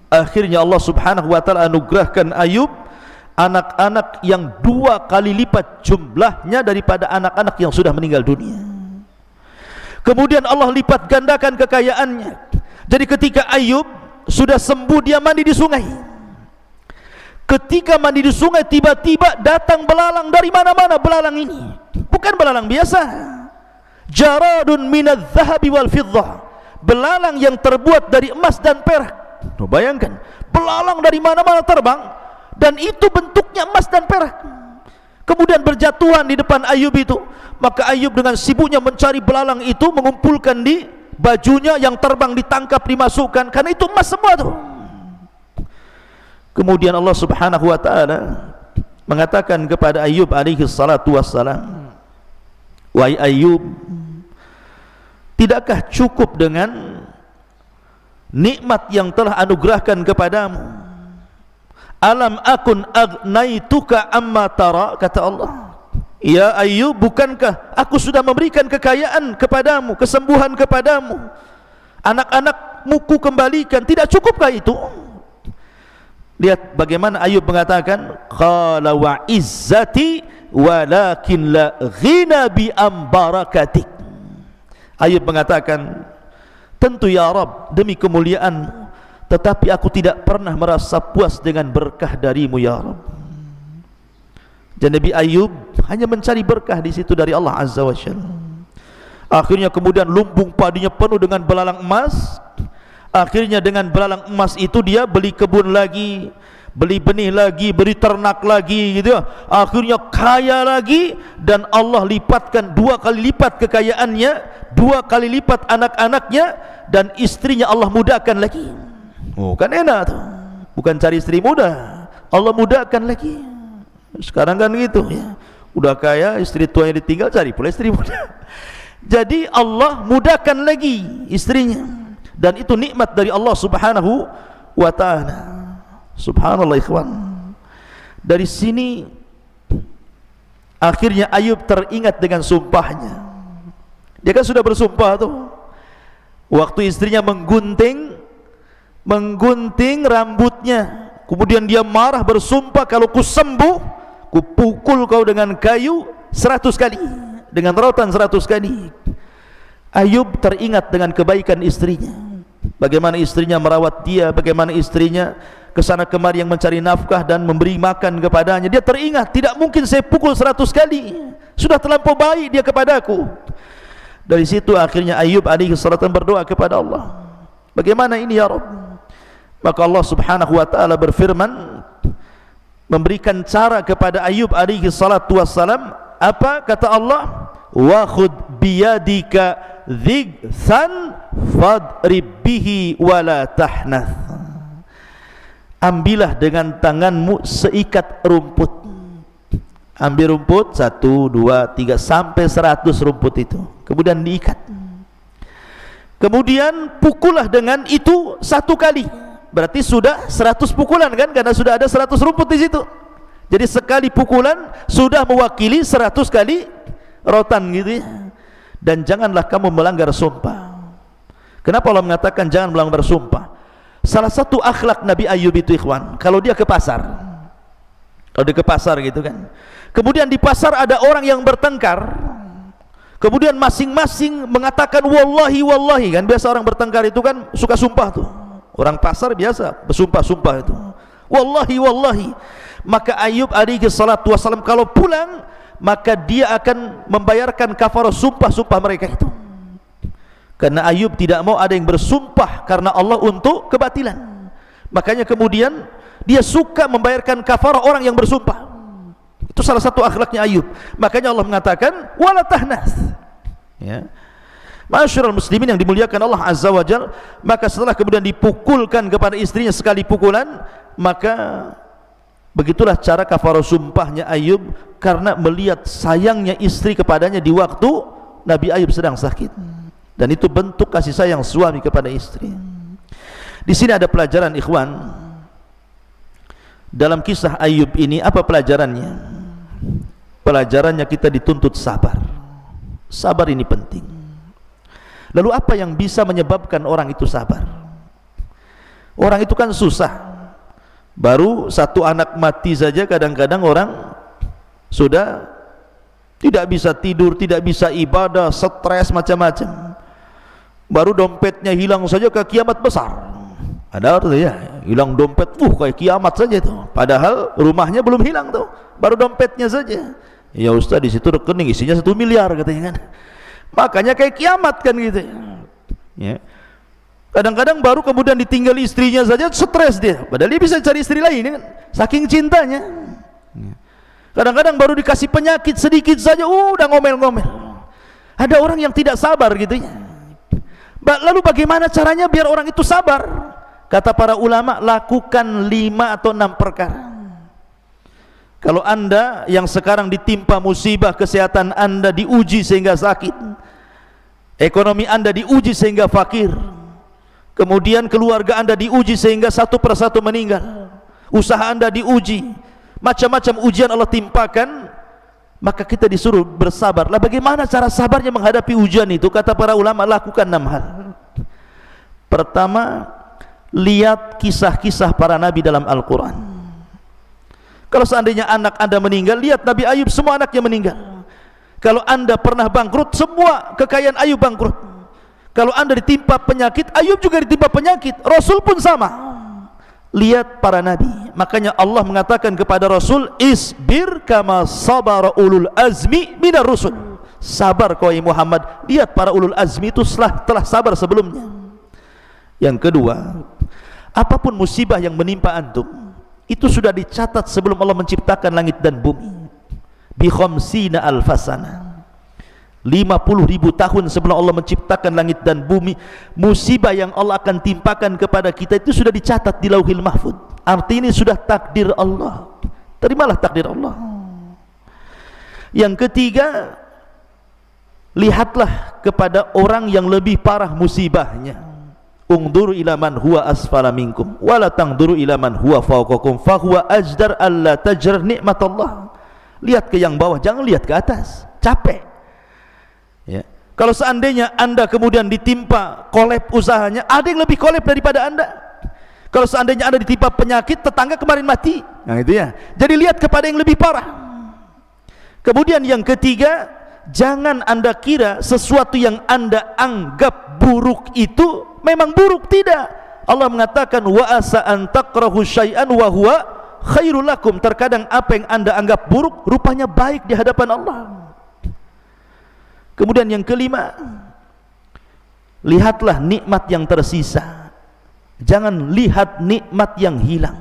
Akhirnya Allah Subhanahu wa ta'ala anugerahkan Ayub anak-anak yang 2 kali lipat jumlahnya daripada anak-anak yang sudah meninggal dunia. Kemudian Allah lipat gandakan kekayaannya. Jadi ketika Ayub sudah sembuh, dia mandi di sungai. Ketika mandi di sungai, tiba-tiba datang belalang dari mana-mana. Belalang ini bukan belalang biasa, jaradun minadz zahabi wal fiddah, belalang yang terbuat dari emas dan perak. Tuh, bayangkan, belalang dari mana-mana terbang, dan itu bentuknya emas dan perak. Kemudian berjatuhan di depan Ayub itu. Maka Ayub dengan sibuknya mencari belalang itu, mengumpulkan di bajunya, yang terbang ditangkap, dimasukkan, karena itu emas semua tuh. Kemudian Allah Subhanahu wa ta'ala mengatakan kepada Ayub alaihi salatu wassalam, wahai Ayub, tidakkah cukup dengan nikmat yang telah anugerahkan kepadamu? Alam akun agnaituka amma tara, kata Allah, Ya Ayub, bukankah aku sudah memberikan kekayaan kepadamu, kesembuhan kepadamu, anak-anakmu ku kembalikan, tidak cukupkah itu? Lihat bagaimana Ayub mengatakan, qala wa izzati walakin la ghina bi ambarakatik. Ayub mengatakan, tentu ya Rabb, demi kemuliaanmu, tetapi aku tidak pernah merasa puas dengan berkah darimu ya Rabb. Dan Nabi Ayub hanya mencari berkah di situ dari Allah Azza wa Jalla. Akhirnya kemudian lumbung padinya penuh dengan belalang emas. Akhirnya dengan belalang emas itu dia beli kebun lagi, beli benih lagi, beri ternak lagi, gitu ya. Akhirnya kaya lagi, dan Allah lipatkan 2 kali lipat kekayaannya, 2 kali lipat anak-anaknya, dan istrinya Allah mudahkan lagi. Oh, kan enak tuh. Bukan cari istri muda, Allah mudahkan lagi. Sekarang kan gitu ya, udah kaya, istri tuanya ditinggal, cari pula istri muda. Jadi Allah mudahkan lagi istrinya, dan itu nikmat dari Allah Subhanahu wa ta'ala. Subhanallah ikhwan. Dari sini akhirnya Ayub teringat dengan sumpahnya. Dia kan sudah bersumpah tuh, waktu istrinya menggunting rambutnya, kemudian dia marah bersumpah, kalau ku sembuh ku pukul kau dengan kayu 100 kali, dengan rotan 100 kali. Ayub teringat dengan kebaikan istrinya, bagaimana istrinya merawat dia, bagaimana istrinya kesana kemari yang mencari nafkah dan memberi makan kepadanya. Dia teringat, tidak mungkin saya pukul 100 kali, sudah terlampau baik dia kepadaku. Dari situ akhirnya Ayub alaihi salatu berdoa kepada Allah, bagaimana ini ya Rabb? Maka Allah Subhanahu wa ta'ala berfirman, memberikan cara kepada Ayub alaihi salatu wassalam. Apa kata Allah? Wa khud biyadika dhigsan fadrib bihi wala tahnath. Ambillah dengan tanganmu seikat rumput. Ambil rumput 1, 2, 3 sampai 100 rumput itu, kemudian diikat. Kemudian pukullah dengan itu 1 kali. Berarti sudah 100 pukulan kan, karena sudah ada 100 rumput di situ. Jadi sekali pukulan sudah mewakili 100 kali rotan gitu ya. Dan janganlah kamu melanggar sumpah. Kenapa Allah mengatakan jangan melanggar sumpah? Salah satu akhlak Nabi Ayub itu ikhwan, kalau dia ke pasar, gitu kan, kemudian di pasar ada orang yang bertengkar, kemudian masing-masing mengatakan wallahi wallahi, kan biasa orang bertengkar itu kan suka sumpah tuh. Orang pasar biasa bersumpah-sumpah itu, wallahi wallahi. Maka Ayub alaihi salatu wassalam kalau pulang, maka dia akan membayarkan kafarah sumpah-sumpah mereka itu. Karena Ayub tidak mau ada yang bersumpah karena Allah untuk kebatilan. Makanya kemudian dia suka membayarkan kafarah orang yang bersumpah. Itu salah satu akhlaknya Ayub. Makanya Allah mengatakan wala tahnas, ya. Masyarul muslimin yang dimuliakan Allah Azza wa Jalla, maka setelah kemudian dipukulkan kepada istrinya sekali pukulan, maka begitulah cara kafarah sumpahnya Ayub, karena melihat sayangnya istri kepadanya di waktu Nabi Ayub sedang sakit. Dan itu bentuk kasih sayang suami kepada istri. Di sini ada pelajaran ikhwan. Dalam kisah Ayub ini apa pelajarannya? Pelajarannya kita dituntut sabar. Sabar ini penting. Lalu apa yang bisa menyebabkan orang itu sabar? Orang itu kan susah. Baru 1 anak mati saja kadang-kadang orang sudah tidak bisa tidur, tidak bisa ibadah, stres macam-macam. Baru dompetnya hilang saja ke kiamat besar. Ada tuh ya, hilang dompet, kayak kiamat saja itu. Padahal rumahnya belum hilang tuh, baru dompetnya saja. Ya Ustaz, di situ rekening isinya 1 miliar katanya kan. Makanya kayak kiamat kan gitu ya. Kadang-kadang baru kemudian ditinggal istrinya saja stres dia, padahal dia bisa cari istri lain kan, saking cintanya. Kadang-kadang baru dikasih penyakit sedikit saja udah ngomel-ngomel. Ada orang yang tidak sabar gitu ya. Lalu bagaimana caranya biar orang itu sabar? Kata para ulama, lakukan 5 atau 6 perkara. Kalau anda yang sekarang ditimpa musibah, kesehatan anda diuji sehingga sakit, ekonomi anda diuji sehingga fakir, kemudian keluarga anda diuji sehingga satu persatu meninggal, usaha anda diuji, macam-macam ujian Allah timpakan, maka kita disuruh bersabar. Lah bagaimana cara sabarnya menghadapi ujian itu? Kata para ulama, lakukan 6 hal. Pertama, lihat kisah-kisah para nabi dalam Al-Quran. Kalau seandainya anak Anda meninggal, lihat Nabi Ayub, semua anaknya meninggal. Kalau Anda pernah bangkrut, semua kekayaan Ayub bangkrut. Kalau Anda ditimpa penyakit, Ayub juga ditimpa penyakit. Rasul pun sama. Lihat para nabi. Makanya Allah mengatakan kepada Rasul, isbir kama sabara ulul azmi minar rusul. Sabar kau Muhammad. Lihat para ulul azmi itu telah sabar sebelumnya. Yang kedua, apapun musibah yang menimpa antum, itu sudah dicatat sebelum Allah menciptakan langit dan bumi. Bi khamsina alfasana, 50.000 tahun sebelum Allah menciptakan langit dan bumi. Musibah yang Allah akan timpakan kepada kita itu sudah dicatat di Lauhil Mahfuz. Artinya ini sudah takdir Allah. Terimalah takdir Allah. Yang ketiga, lihatlah kepada orang yang lebih parah musibahnya. Ungduru ila man huwa asfala minkum wala tangduru ila man huwa fawqakum fahuwa ajdar alla tajr nikmatallah. Lihat ke yang bawah, jangan lihat ke atas. Capek ya. Kalau seandainya Anda kemudian ditimpa kolep usahanya, ada yang lebih kolep daripada Anda. Kalau seandainya Anda ditimpa penyakit, tetangga kemarin mati, nah itu ya. Jadi lihat kepada yang lebih parah. Kemudian yang ketiga, jangan Anda kira sesuatu yang Anda anggap buruk itu memang buruk. Tidak. Allah mengatakan wa asa an takrahu syai'an wa huwa khairul lakum. Terkadang apa yang Anda anggap buruk rupanya baik di hadapan Allah. Kemudian yang kelima, lihatlah nikmat yang tersisa. Jangan lihat nikmat yang hilang.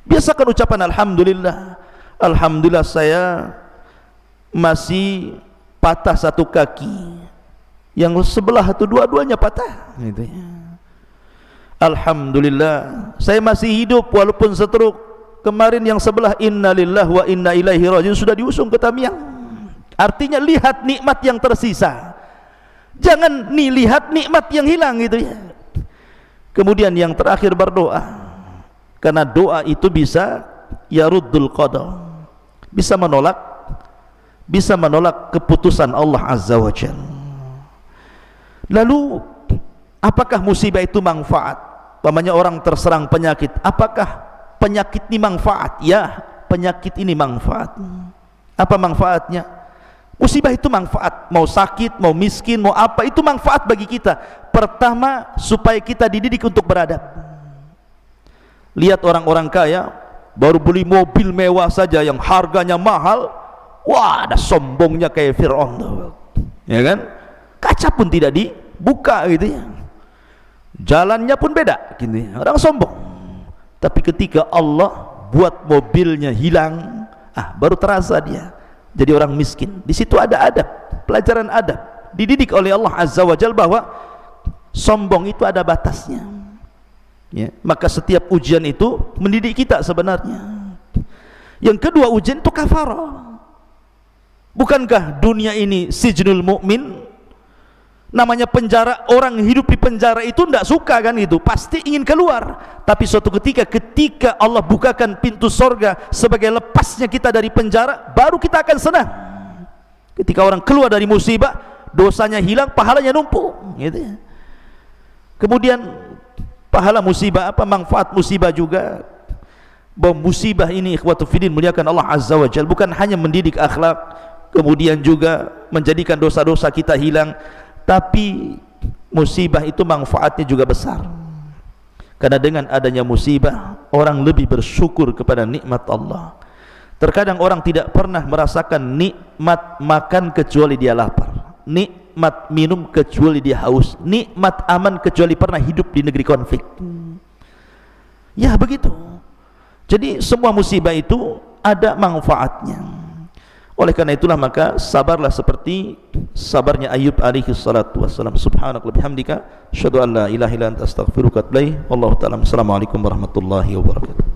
Biasakan ucapan alhamdulillah. Alhamdulillah saya masih patah satu kaki, yang sebelah atau dua-duanya patah gitu ya. Alhamdulillah saya masih hidup walaupun stroke. Kemarin yang sebelah innalillahi wa inna ilaihi rajiun sudah diusung ke Tamiang. Artinya lihat nikmat yang tersisa, jangan lihat nikmat yang hilang gitu ya. Kemudian yang terakhir, berdoa, karena doa itu bisa yaruddul qada, bisa menolak keputusan Allah Azza wa Jalla. Lalu apakah musibah itu manfaat? Pamannya orang terserang penyakit, apakah penyakit ini manfaat? Ya, penyakit ini manfaat. Apa manfaatnya? Musibah itu manfaat. Mau sakit, mau miskin, mau apa, itu manfaat bagi kita. Pertama, supaya kita dididik untuk beradab. Lihat orang-orang kaya, baru beli mobil mewah saja yang harganya mahal, wah, ada sombongnya kayak Fir'aun, ya kan? Kaca pun tidak dibuka gitu ya, jalannya pun beda gitu ya. Orang sombong. Tapi ketika Allah buat mobilnya hilang, baru terasa dia jadi orang miskin. Di situ ada adab, pelajaran adab, dididik oleh Allah Azza wa Jalla bahwa sombong itu ada batasnya ya. Maka setiap ujian itu mendidik kita sebenarnya. Yang kedua, ujian itu kafarah. Bukankah dunia ini sijnul mukmin? Namanya penjara, orang hidup di penjara itu tidak suka kan, itu pasti ingin keluar. Tapi suatu ketika Allah bukakan pintu sorga sebagai lepasnya kita dari penjara, baru kita akan senang. Ketika orang keluar dari musibah, dosanya hilang, pahalanya numpuk gitu ya. Kemudian pahala musibah apa? Manfaat musibah juga, bahwa musibah ini ikhwatu fiddin muliakan Allah Azza wa Jalla, bukan hanya mendidik akhlak, kemudian juga menjadikan dosa-dosa kita hilang, tapi musibah itu manfaatnya juga besar. Karena dengan adanya musibah, orang lebih bersyukur kepada nikmat Allah. Terkadang orang tidak pernah merasakan nikmat makan kecuali dia lapar, nikmat minum kecuali dia haus, nikmat aman kecuali pernah hidup di negeri konflik. Ya begitu. Jadi semua musibah itu ada manfaatnya. Oleh karena itulah maka sabarlah seperti sabarnya Ayub alaihi salatu wassalam. Subhanakallahumma bihamdika asyhadu an la ilaha illa anta astaghfiruka wa atubu ilaik. Wallahu ta'ala. Assalamualaikum warahmatullahi wabarakatuh.